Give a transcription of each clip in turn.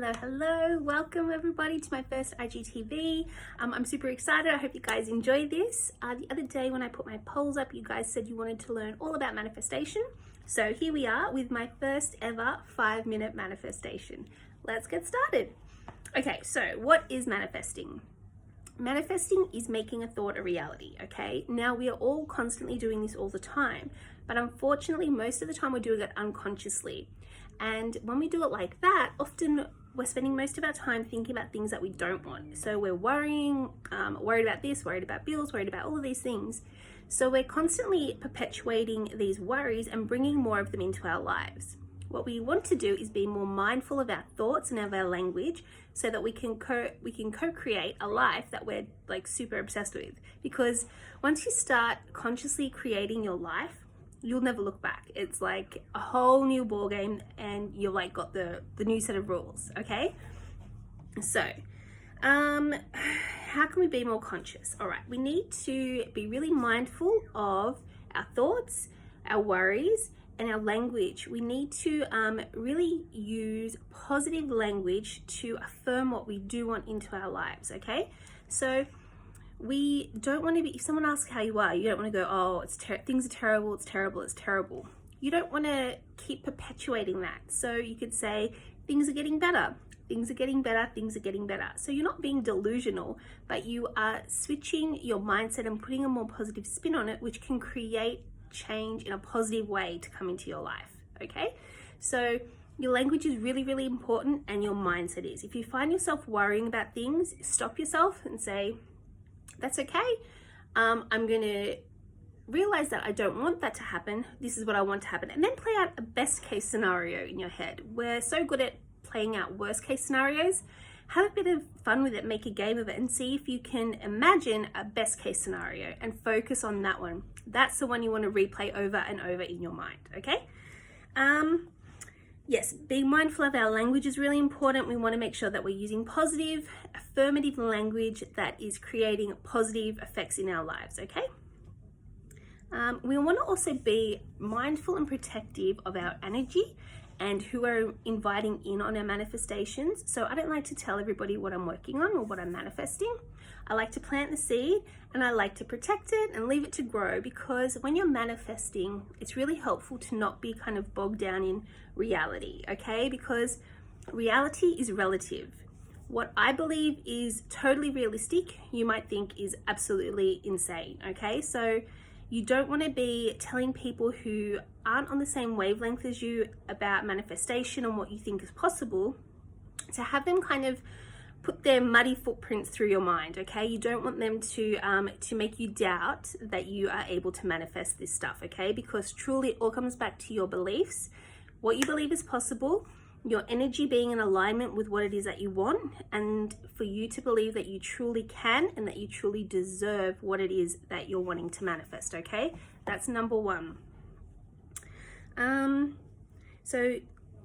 Hello. Welcome everybody to my first IGTV. I'm super excited. I hope you guys enjoy this. The other day when I put my polls up, you guys said you wanted to learn all about manifestation. So here we are with my first ever 5-minute manifestation. Let's get started. Okay, so what is manifesting? Manifesting is making a thought a reality, okay? Now, we are all constantly doing this all the time, but unfortunately, most of the time we're doing it unconsciously. And when we do it like that, often we're spending most of our time thinking about things that we don't want. So we're worrying, worried about this, worried about bills, worried about all of these things. So we're constantly perpetuating these worries and bringing more of them into our lives. What we want to do is be more mindful of our thoughts and of our language so that we can co-create a life that we're like super obsessed with. Because once you start consciously creating your life, you'll never look back. It's like a whole new ball game and you've like got the new set of rules, okay? So, how can we be more conscious? All right, we need to be really mindful of our thoughts, our worries, and our language. We need to really use positive language to affirm what we do want into our lives, okay? So we don't want to be, if someone asks how you are, you don't want to go, oh, things are terrible, it's terrible, it's terrible. You don't want to keep perpetuating that. So you could say, things are getting better, things are getting better, things are getting better. So you're not being delusional, but you are switching your mindset and putting a more positive spin on it, which can create change in a positive way to come into your life, okay? So your language is really, really important, and your mindset is. If you find yourself worrying about things, stop yourself and say, that's okay. I'm going to realize that I don't want that to happen. This is what I want to happen. And then play out a best case scenario in your head. We're so good at playing out worst case scenarios. Have a bit of fun with it, make a game of it, and see if you can imagine a best case scenario and focus on that one. That's the one you want to replay over and over in your mind, okay? Yes, being mindful of our language is really important. We want to make sure that we're using positive, affirmative language that is creating positive effects in our lives, okay? We want to also be mindful and protective of our energy and who we're inviting in on our manifestations. So I don't like to tell everybody what I'm working on or what I'm manifesting. I like to plant the seed and I like to protect it and leave it to grow, because when you're manifesting, it's really helpful to not be kind of bogged down in reality, okay? Because reality is relative. What I believe is totally realistic, you might think is absolutely insane, okay? So you don't want to be telling people who aren't on the same wavelength as you about manifestation and what you think is possible, to have them kind of put their muddy footprints through your mind, okay? You don't want them to make you doubt that you are able to manifest this stuff, okay? Because truly it all comes back to your beliefs, what you believe is possible, your energy being in alignment with what it is that you want, and for you to believe that you truly can and that you truly deserve what it is that you're wanting to manifest, okay? That's number one. So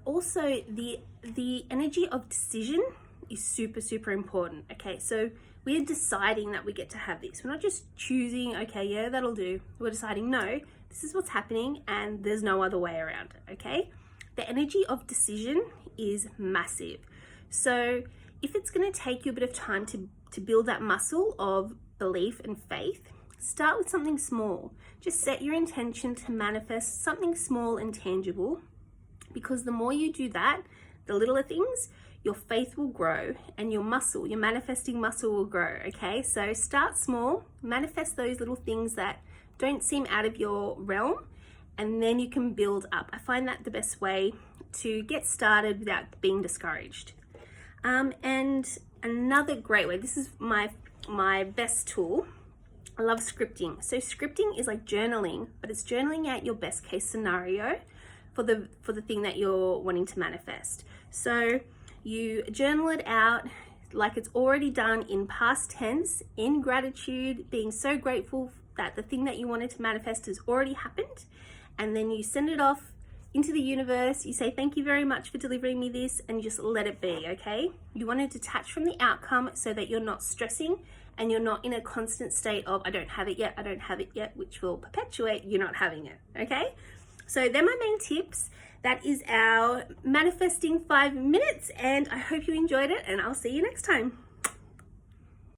also the energy of decision is super, super important, okay? So we're deciding that we get to have this. We're not just choosing, okay, yeah, that'll do. We're deciding, no, this is what's happening and there's no other way around it, okay? The energy of decision is massive. So if it's going to take you a bit of time to build that muscle of belief and faith, start with something small. Just set your intention to manifest something small and tangible, because the more you do that, the littler things, your faith will grow and your muscle, your manifesting muscle will grow, okay? So start small, manifest those little things that don't seem out of your realm, and then you can build up. I find that the best way to get started without being discouraged. And another great way, this is my best tool, I love scripting. So scripting is like journaling, but it's journaling out your best case scenario for the thing that you're wanting to manifest. So you journal it out like it's already done in past tense, in gratitude, being so grateful that the thing that you wanted to manifest has already happened. And then you send it off into the universe. You say, thank you very much for delivering me this, and just let it be, okay? You want to detach from the outcome so that you're not stressing and you're not in a constant state of, I don't have it yet, I don't have it yet, which will perpetuate you not having it, okay? So they're my main tips. that is our manifesting 5 minutes, and I hope you enjoyed it, and I'll see you next time.